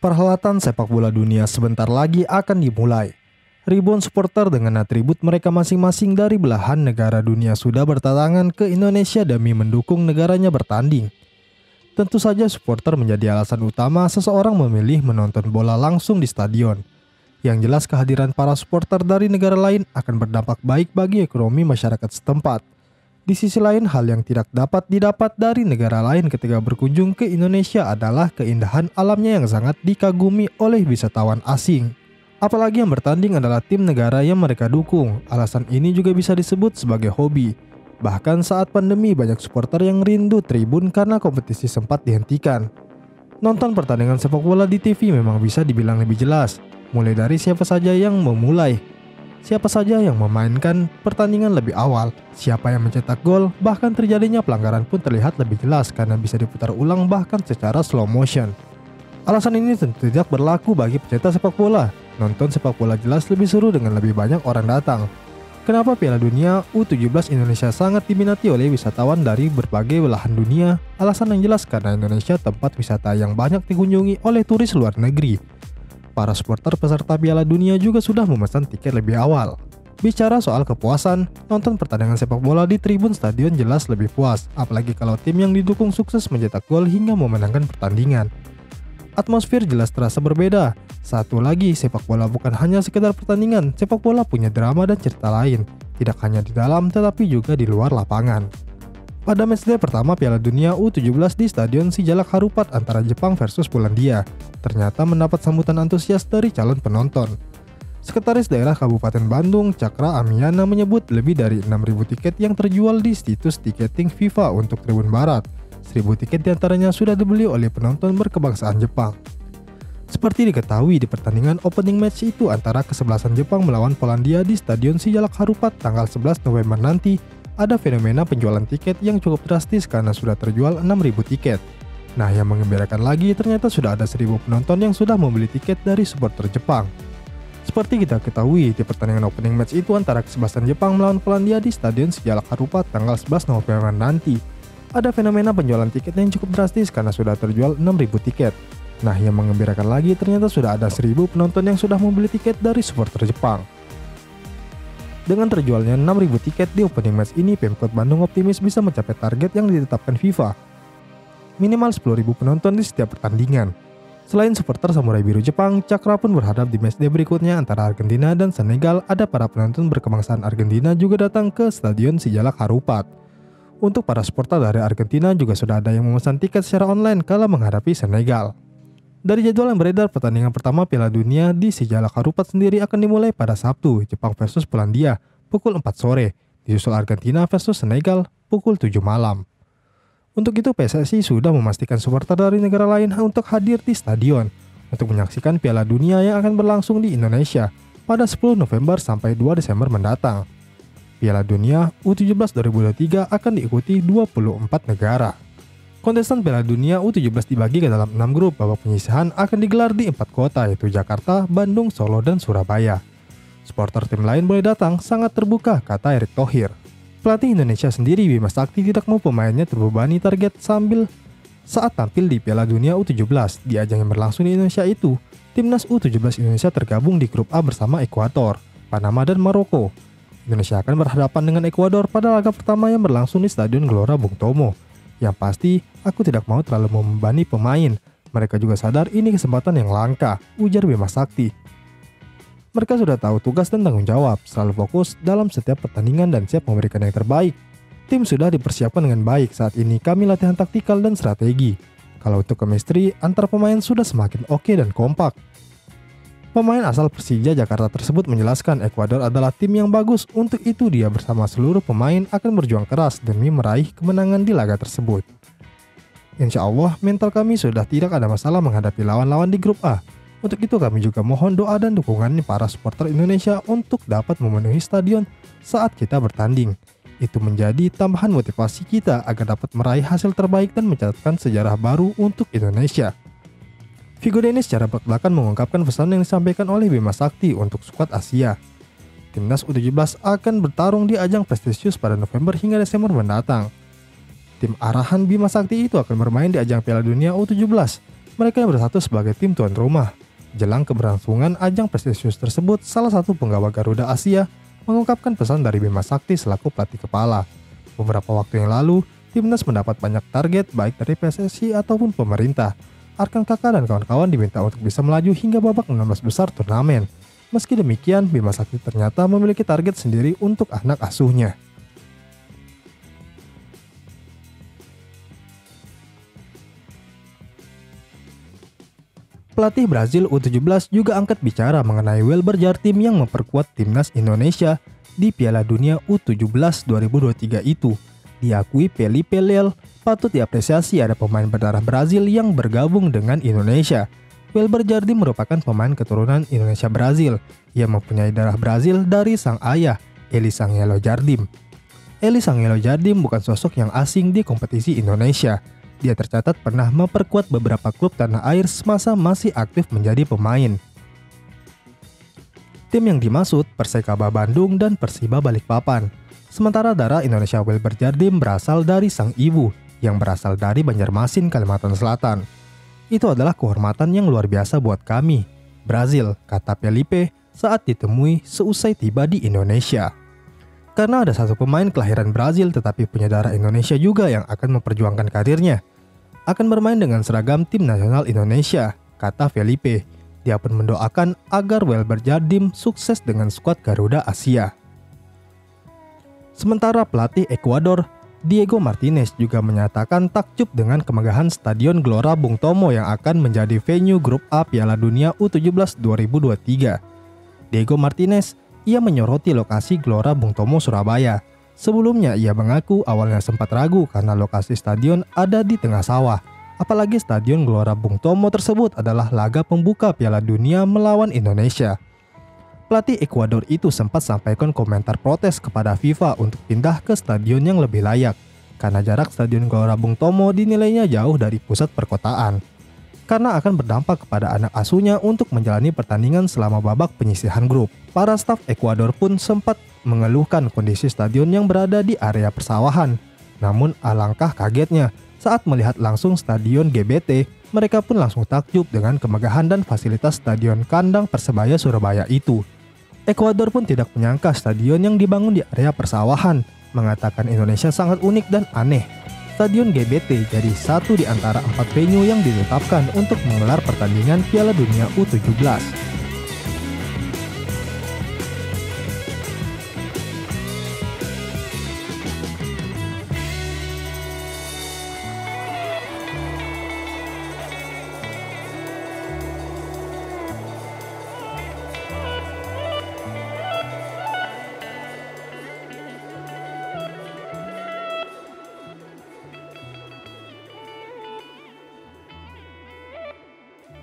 Perhelatan sepak bola dunia sebentar lagi akan dimulai. Ribuan supporter dengan atribut mereka masing-masing dari belahan negara dunia sudah berdatangan ke Indonesia demi mendukung negaranya bertanding. Tentu saja supporter menjadi alasan utama seseorang memilih menonton bola langsung di stadion. Yang jelas kehadiran para supporter dari negara lain akan berdampak baik bagi ekonomi masyarakat setempat. Di sisi lain, hal yang tidak dapat didapat dari negara lain ketika berkunjung ke Indonesia adalah keindahan alamnya yang sangat dikagumi oleh wisatawan asing. Apalagi yang bertanding adalah tim negara yang mereka dukung. Alasan ini juga bisa disebut sebagai hobi. Bahkan saat pandemi, banyak supporter yang rindu tribun karena kompetisi sempat dihentikan. Nonton pertandingan sepak bola di TV memang bisa dibilang lebih jelas, mulai dari siapa saja yang memulai, siapa saja yang memainkan pertandingan lebih awal, siapa yang mencetak gol, bahkan terjadinya pelanggaran pun terlihat lebih jelas karena bisa diputar ulang bahkan secara slow motion. Alasan ini tentu tidak berlaku bagi pecinta sepak bola. Nonton sepak bola jelas lebih seru dengan lebih banyak orang datang. Kenapa Piala Dunia U17 Indonesia sangat diminati oleh wisatawan dari berbagai belahan dunia? Alasan yang jelas karena Indonesia tempat wisata yang banyak dikunjungi oleh turis luar negeri. Para supporter peserta Piala Dunia juga sudah memesan tiket lebih awal. Bicara soal kepuasan, nonton pertandingan sepak bola di tribun stadion jelas lebih puas, apalagi kalau tim yang didukung sukses mencetak gol hingga memenangkan pertandingan. Atmosfer jelas terasa berbeda. Satu lagi, sepak bola bukan hanya sekedar pertandingan, sepak bola punya drama dan cerita lain, tidak hanya di dalam tetapi juga di luar lapangan. Pada matchday pertama Piala Dunia U17 di Stadion Sijalak Harupat antara Jepang versus Polandia, ternyata mendapat sambutan antusias dari calon penonton. Sekretaris Daerah Kabupaten Bandung, Cakra Amiana menyebut lebih dari 6.000 tiket yang terjual di situs tiketing FIFA untuk Tribun Barat. 1.000 tiket diantaranya sudah dibeli oleh penonton berkebangsaan Jepang. Seperti diketahui di pertandingan opening match itu antara kesebelasan Jepang melawan Polandia di Stadion Sijalak Harupat tanggal 11 November nanti, ada fenomena penjualan tiket yang cukup drastis karena sudah terjual 6.000 tiket. Nah, yang mengembirakan lagi ternyata sudah ada 1.000 penonton yang sudah membeli tiket dari supporter Jepang. Seperti kita ketahui, di pertandingan opening match itu antara kesebelasan Jepang melawan Polandia di Stadion Sijalak Harupat tanggal 11 November nanti, ada fenomena penjualan tiket yang cukup drastis karena sudah terjual 6.000 tiket. Nah, yang mengembirakan lagi ternyata sudah ada 1.000 penonton yang sudah membeli tiket dari supporter Jepang. Dengan terjualnya 6.000 tiket di opening match ini, Pemkot Bandung optimis bisa mencapai target yang ditetapkan FIFA. Minimal 10.000 penonton di setiap pertandingan. Selain supporter Samurai Biru Jepang, Cakra pun berharap di matchday berikutnya antara Argentina dan Senegal ada para penonton berkebangsaan Argentina juga datang ke Stadion Sijalak Harupat. Untuk para supporter dari Argentina juga sudah ada yang memesan tiket secara online kala menghadapi Senegal. Dari jadwal yang beredar, pertandingan pertama Piala Dunia di Sijalak Harupat sendiri akan dimulai pada Sabtu, Jepang versus Polandia, pukul 4 sore, disusul Argentina versus Senegal, pukul 7 malam. Untuk itu PSSI sudah memastikan supporter dari negara lain untuk hadir di stadion, untuk menyaksikan Piala Dunia yang akan berlangsung di Indonesia pada 10 November sampai 2 Desember mendatang. Piala Dunia U17 2023 akan diikuti 24 negara. Kontestan Piala Dunia U17 dibagi ke dalam 6 grup. Babak penyisihan akan digelar di 4 kota yaitu Jakarta, Bandung, Solo, dan Surabaya. Supporter tim lain boleh datang, sangat terbuka, kata Erick Thohir. Pelatih Indonesia sendiri Bima Sakti tidak mau pemainnya terbebani target sambil saat tampil di Piala Dunia U17. Di ajang yang berlangsung di Indonesia itu, timnas U17 Indonesia tergabung di grup A bersama Ekuador, Panama, dan Maroko. Indonesia akan berhadapan dengan Ekuador pada laga pertama yang berlangsung di Stadion Gelora Bung Tomo. Yang pasti, aku tidak mau terlalu membebani pemain. Mereka juga sadar ini kesempatan yang langka, ujar Bima Sakti. Mereka sudah tahu tugas dan tanggung jawab, selalu fokus dalam setiap pertandingan dan siap memberikan yang terbaik. Tim sudah dipersiapkan dengan baik, saat ini kami latihan taktikal dan strategi. Kalau untuk chemistry, antar pemain sudah semakin oke dan kompak. Pemain asal Persija Jakarta tersebut menjelaskan Ekuador adalah tim yang bagus, untuk itu dia bersama seluruh pemain akan berjuang keras demi meraih kemenangan di laga tersebut. Insya Allah mental kami sudah tidak ada masalah menghadapi lawan-lawan di grup A. Untuk itu kami juga mohon doa dan dukungan para supporter Indonesia untuk dapat memenuhi stadion saat kita bertanding. Itu menjadi tambahan motivasi kita agar dapat meraih hasil terbaik dan mencatatkan sejarah baru untuk Indonesia. Vigo Dennis secara belak-belakan mengungkapkan pesan yang disampaikan oleh Bima Sakti untuk skuad Asia. Timnas U17 akan bertarung di ajang prestisius pada November hingga Desember mendatang. Tim arahan Bima Sakti itu akan bermain di ajang Piala Dunia U17 Mereka yang bersatu sebagai tim tuan rumah. Jelang keberlangsungan ajang prestisius tersebut, salah satu penggawa Garuda Asia mengungkapkan pesan dari Bima Sakti selaku pelatih kepala. Beberapa waktu yang lalu, timnas mendapat banyak target baik dari PSSI ataupun pemerintah. Arkan Kakak dan kawan-kawan diminta untuk bisa melaju hingga babak 16 besar turnamen. Meski demikian, Bima Sakti ternyata memiliki target sendiri untuk anak asuhnya. Pelatih Brazil U17 juga angkat bicara mengenai Welber Jardim yang memperkuat timnas Indonesia di Piala Dunia U17 2023 itu. Diakui Felipe Lel patut diapresiasi ada pemain berdarah Brazil yang bergabung dengan Indonesia. Welber Jardim merupakan pemain keturunan Indonesia Brazil yang mempunyai darah Brazil dari sang ayah, Elis Angelo Jardim. Elis Angelo Jardim bukan sosok yang asing di kompetisi Indonesia. Dia tercatat pernah memperkuat beberapa klub tanah air semasa masih aktif menjadi pemain. Tim yang dimaksud Persikaba Bandung dan Persiba Balikpapan. Sementara darah Indonesia Welber Jardim berasal dari sang ibu yang berasal dari Banjarmasin, Kalimantan Selatan. Itu adalah kehormatan yang luar biasa buat kami, Brazil, kata Felipe saat ditemui seusai tiba di Indonesia. Karena ada satu pemain kelahiran Brazil tetapi punya darah Indonesia juga yang akan memperjuangkan karirnya. Akan bermain dengan seragam tim nasional Indonesia, kata Felipe. Dia pun mendoakan agar Welber Jardim sukses dengan skuad Garuda Asia. Sementara pelatih Ekuador, Diego Martinez juga menyatakan takjub dengan kemegahan Stadion Gelora Bung Tomo yang akan menjadi venue Grup A Piala Dunia U17 2023. Diego Martinez, ia menyoroti lokasi Gelora Bung Tomo Surabaya. Sebelumnya ia mengaku awalnya sempat ragu karena lokasi stadion ada di tengah sawah. Apalagi Stadion Gelora Bung Tomo tersebut adalah laga pembuka Piala Dunia melawan Indonesia. Pelatih Ekuador itu sempat sampaikan komentar protes kepada FIFA untuk pindah ke stadion yang lebih layak, karena jarak Stadion Gelora Bung Tomo dinilainya jauh dari pusat perkotaan. Karena akan berdampak kepada anak asuhnya untuk menjalani pertandingan selama babak penyisihan grup. Para staf Ekuador pun sempat mengeluhkan kondisi stadion yang berada di area persawahan. Namun alangkah kagetnya saat melihat langsung stadion GBT, mereka pun langsung takjub dengan kemegahan dan fasilitas stadion kandang Persebaya Surabaya itu. Ekuador pun tidak menyangka stadion yang dibangun di area persawahan, mengatakan Indonesia sangat unik dan aneh. Stadion GBT jadi satu di antara 4 venue yang ditetapkan untuk menggelar pertandingan Piala Dunia U17.